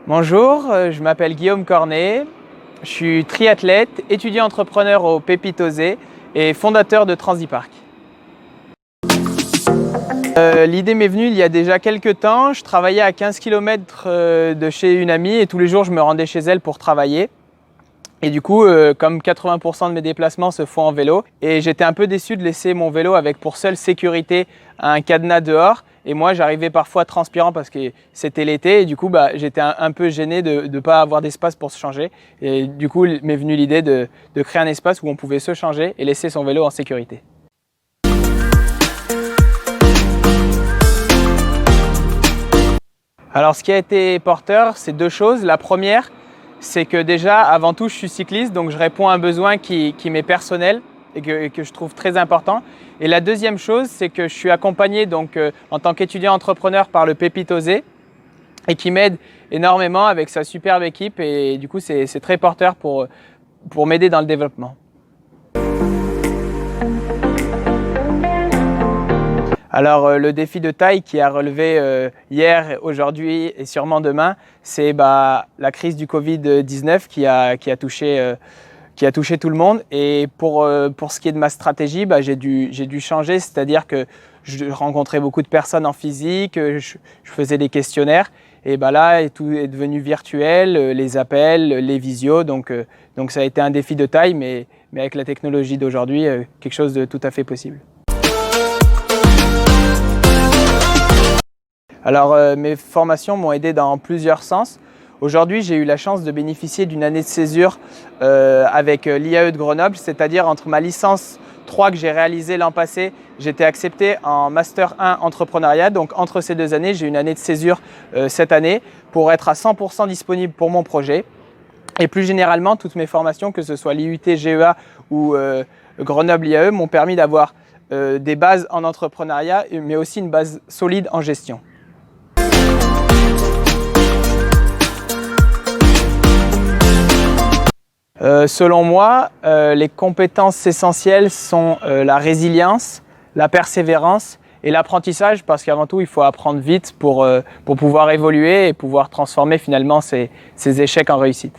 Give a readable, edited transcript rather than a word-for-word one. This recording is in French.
Bonjour, je m'appelle Guillaume Cornet, je suis triathlète, étudiant entrepreneur au Pépitosé et fondateur de Transipark. L'idée m'est venue il y a déjà quelques temps. Je travaillais à 15 km de chez une amie et tous les jours je me rendais chez elle pour travailler. Et du coup, comme 80% de mes déplacements se font en vélo, et j'étais un peu déçu de laisser mon vélo avec pour seule sécurité un cadenas dehors. Et moi, j'arrivais parfois transpirant parce que c'était l'été. Et du coup, j'étais un peu gêné de ne pas avoir d'espace pour se changer. Et du coup, m'est venue l'idée de créer un espace où on pouvait se changer et laisser son vélo en sécurité. Alors, ce qui a été porteur, c'est deux choses. La première, c'est que déjà, avant tout, je suis cycliste, donc je réponds à un besoin qui m'est personnel et que je trouve très important. Et la deuxième chose, c'est que je suis accompagné donc, en tant qu'étudiant entrepreneur par le Pépitosé et qui m'aide énormément avec sa superbe équipe. Et du coup, c'est très porteur pour m'aider dans le développement. Alors le défi de taille qui a relevé hier, aujourd'hui et sûrement demain, c'est la crise du Covid-19 qui a touché tout le monde. Et pour ce qui est de ma stratégie, j'ai dû changer, c'est-à-dire que je rencontrais beaucoup de personnes en physique, je faisais des questionnaires. Et là, tout est devenu virtuel, les appels, les visios. Donc ça a été un défi de taille, mais avec la technologie d'aujourd'hui, quelque chose de tout à fait possible. Alors mes formations m'ont aidé dans plusieurs sens. Aujourd'hui, j'ai eu la chance de bénéficier d'une année de césure avec l'IAE de Grenoble, c'est-à-dire entre ma licence 3 que j'ai réalisée l'an passé, j'étais accepté en Master 1 entrepreneuriat. Donc entre ces deux années, j'ai une année de césure cette année pour être à 100% disponible pour mon projet. Et plus généralement, toutes mes formations, que ce soit l'IUT GEA ou Grenoble IAE, m'ont permis d'avoir des bases en entrepreneuriat, mais aussi une base solide en gestion. Selon moi, les compétences essentielles sont la résilience, la persévérance et l'apprentissage, parce qu'avant tout, il faut apprendre vite pour pouvoir évoluer et pouvoir transformer finalement ces échecs en réussite.